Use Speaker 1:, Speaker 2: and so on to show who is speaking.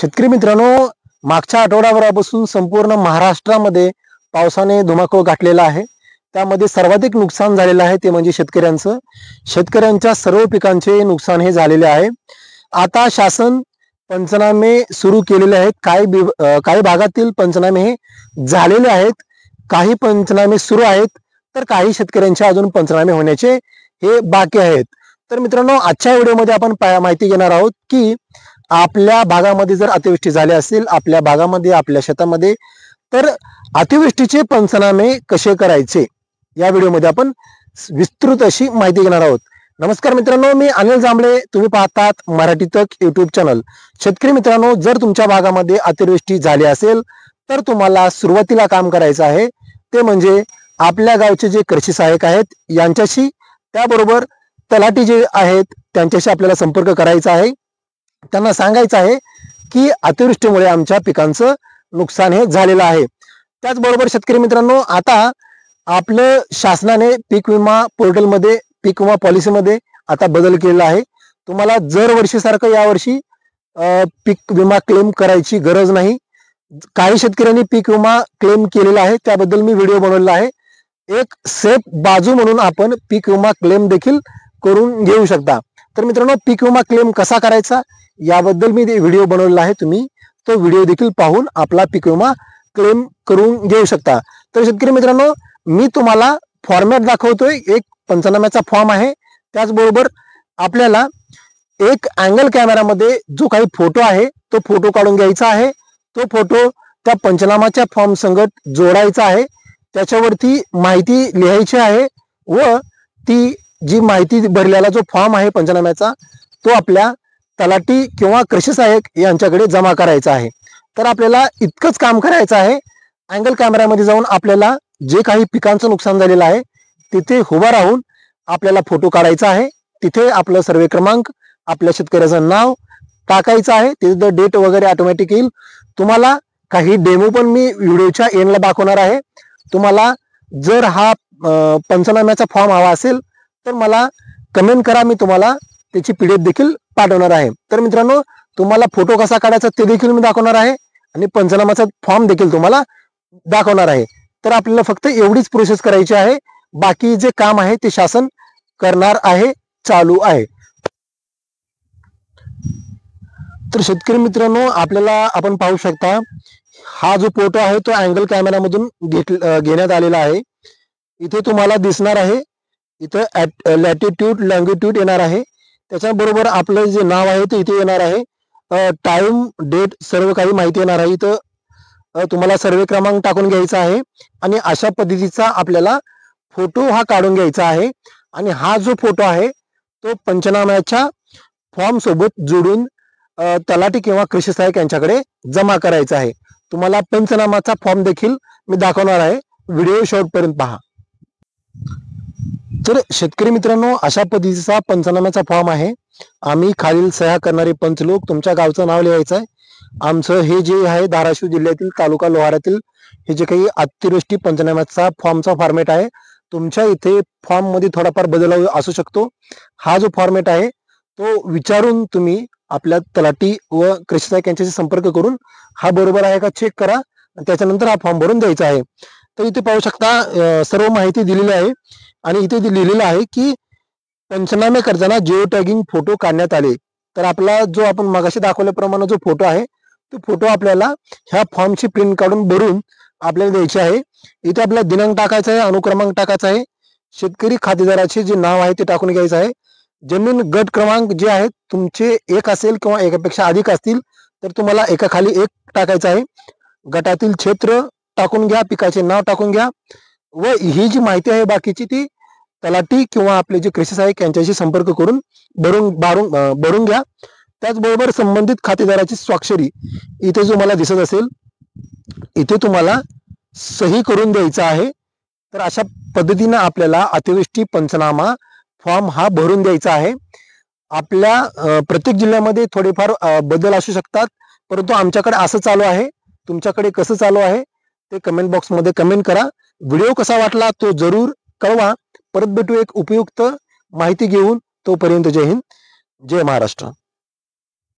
Speaker 1: शेतकरी मित्रांनो, मागच्या आठवड्याभरापासून संपूर्ण महाराष्ट्रामध्ये पावसाने धुमाकूळ घातलेला आहे. त्यामध्ये सर्वाधिक नुकसान झालेलं आहे ते म्हणजे शेतकऱ्यांचं. शेतकऱ्यांच्या सर्व पिकांचे नुकसान हे झालेले आहे. आता शासन पंचनामे सुरू केलेले आहेत. काही भागातील पंचनामे हे झालेले आहेत, काही पंचनामे सुरू आहेत, तर काही शेतकऱ्यांचे अजून पंचनामे होण्याचे हे बाकी आहेत. तर मित्रांनो, आजच्या व्हिडिओमध्ये आपण माहिती घेणार आहोत की आपल्या भागामध्ये जर अतिवृष्टी झाली असेल, आपल्या भागामध्ये, आपल्या शेतामध्ये, तर अतिवृष्टीचे पंचनामे कसे करायचे या व्हिडिओमध्ये आपण विस्तृत अशी माहिती घेणार आहोत. नमस्कार मित्रांनो, मी अनिल जांभळे, तुम्ही पाहतात मराठी तक युट्यूब चॅनल. शेतकरी मित्रांनो, जर तुमच्या भागामध्ये अतिवृष्टी झाली असेल तर तुम्हाला सुरुवातीला काम करायचं आहे ते म्हणजे आपल्या गावचे जे कृषी सहाय्यक आहेत यांच्याशी, त्याबरोबर तलाठी जे आहेत त्यांच्याशी आपल्याला संपर्क करायचा आहे. त्यांना सांगायचं आहे की अतिवृष्टीमुळे आमच्या पिकांचं नुकसान हे झालेलं आहे. त्याचबरोबर शेतकरी मित्रांनो, आता आपलं शासनाने पीक विमा पोर्टलमध्ये, पीक विमा पॉलिसीमध्ये आता बदल केलेला आहे. तुम्हाला जर वर्षीसारखं यावर्षी पीक विमा क्लेम करायची गरज नाही. काही शेतकऱ्यांनी पीक विमा क्लेम केलेला आहे, त्याबद्दल मी व्हिडिओ बनवलेला आहे. एक सेफ बाजू म्हणून आपण पीक विमा क्लेम देखील करून घेऊ शकता. तर मित्रांनो, पीक विमा क्लेम कसा करायचा याबद्दल मी व्हिडिओ बनवलेला आहे. तुम्ही तो व्हिडिओ देखील पाहून आपला पीक विमा क्लेम करून घेऊ शकता. तर शेतकरी मित्रांनो, मी तुम्हाला फॉर्मॅट दाखवतोय. एक पंचनाम्याचा फॉर्म आहे, त्याचबरोबर आपल्याला एक अँगल कॅमेरामध्ये जो काही फोटो आहे तो फोटो काढून घ्यायचा आहे. तो फोटो त्या पंचनामाच्या फॉर्म संगत जोडायचा आहे. त्याच्यावरती माहिती लिहायची आहे व ती जी माहिती भरलेला जो फॉर्म आहे पंचनाम्याचा तो आपल्या तलाठी किंवा कृषी सहाय्यक यांच्याकडे जमा करायचा आहे. तर आपल्याला इतकंच काम करायचं आहे. अँगल कॅमेरामध्ये जाऊन आपल्याला जे काही पिकांचं नुकसान झालेलं आहे तिथे उभा राहून आपल्याला फोटो काढायचा आहे. तिथे आपलं सर्वे क्रमांक, आपल्या शेतकऱ्याचं नाव टाकायचं आहे. तिथे डेट वगैरे ऑटोमॅटिक येईल. तुम्हाला काही डेमो पण मी व्हिडिओच्या एंडला दाखवणार आहे. तुम्हाला जर हा पंचनाम्याचा फॉर्म हवा असेल तर मला कमेंट करा, मी तुम्हाला त्याची PDF देखील पाठवणार आहे. तर मित्रांनो, तुम्हाला फोटो कसा काढायचा ते देखील मी दाखवणार आहे आणि पंचनामाचा फॉर्म देखील तुम्हाला दाखवणार आहे. तर आपल्याला फक्त एवढीच प्रोसेस करायची आहे. बाकी जे काम आहे ते शासन करणार आहे, चालू आहे. तर शेतकरी मित्रांनो, आपल्याला आपण पाहू शकता हा जो फोटो आहे तो अँगल कॅमेरामधून घेण्यात आलेला आहे. इथे तुम्हाला दिसणार आहे, इथं लॅटिट्यूड लॉंगिट्यूड येणार आहे. त्याच्याबरोबर आपलं जे नाव आहे ते इथे येणार आहे. टाइम, डेट, सर्व काही माहिती येणार आहे. इथं तुम्हाला सर्वे क्रमांक टाकून घ्यायचा आहे आणि अशा पद्धतीचा आपल्याला फोटो हा काढून घ्यायचा आहे. आणि हा जो फोटो आहे तो पंचनाम्याच्या फॉर्म सोबत जोडून तलाठी किंवा कृषी सहाय्यक यांच्याकडे जमा करायचा आहे. तुम्हाला पंचनामाचा फॉर्म देखील मी दाखवणार आहे, व्हिडिओ शेवटपर्यंत पहा. तर शेतकरी मित्रांनो, अशा पद्धतीचा पंचनाम्याचा फॉर्म आहे. आम्ही खालील सह्या करणारे पंचलोक, तुमच्या गावचं नाव लिहायचं आहे. आमचं हे जे आहे धाराशिव जिल्ह्यातील तालुका लोहारातील हे जे काही अतिवृष्टी पंचनाम्याचा फॉर्मचा फॉर्मेट आहे. तुमच्या इथे फॉर्म मध्ये थोडाफार बदल असू शकतो. हा जो फॉर्मेट आहे तो विचारून तुम्ही आपल्या तलाठी व कृषी सहाय्यक यांच्याशी संपर्क करून हा बरोबर आहे का चेक करा, त्याच्यानंतर हा फॉर्म भरून द्यायचा आहे. तर इथे पाहू शकता सर्व माहिती दिलेली आहे आणि इथे लिहिलेलं आहे की पंचनामे करताना जिओ टॅगिंग फोटो काढण्यात आले. तर आपला जो आपण मगाशी दाखवल्याप्रमाणे जो फोटो आहे तो फोटो आपल्याला ह्या फॉर्मची प्रिंट काढून भरून आपल्याला द्यायची आहे. इथे आपला दिनांक टाकायचा आहे, अनुक्रमांक टाकायचा आहे, शेतकरी खातेदाराचे जे नाव आहे ते टाकून घ्यायचं आहे. जमीन गट क्रमांक जे आहेत तुमचे एक असेल किंवा एकापेक्षा अधिक असतील तर तुम्हाला एकाखाली एक टाकायचं आहे. गटातील क्षेत्र टाकून घ्या, पिकाचे नाव टाकून घ्या व ही जी माहिती आहे बाकीची ती तलाठी किंवा आपले जे कृषी सहाय्यक यांच्याशी संपर्क करून भरून घ्या. त्याचबरोबर संबंधित खातेदाराची स्वाक्षरी इथे जो मला दिसत असेल इथे तुम्हाला सही करून द्यायचा आहे. तर अशा पद्धतीने आपल्याला अतिवृष्टी पंचनामा फॉर्म हा भरून द्यायचा आहे. आपल्या प्रत्येक जिल्ह्यामध्ये थोडेफार बदल असू शकतात, परंतु आमच्याकडे असं चालू आहे. तुमच्याकडे कसं चालू आहे ते कमेंट बॉक्समध्ये कमेंट करा. व्हिडिओ कसा वाटला तो जरूर कळवा. परत भेटू एक उपयुक्त माहिती घेऊन. तोपर्यंत जय हिंद, जय महाराष्ट्र.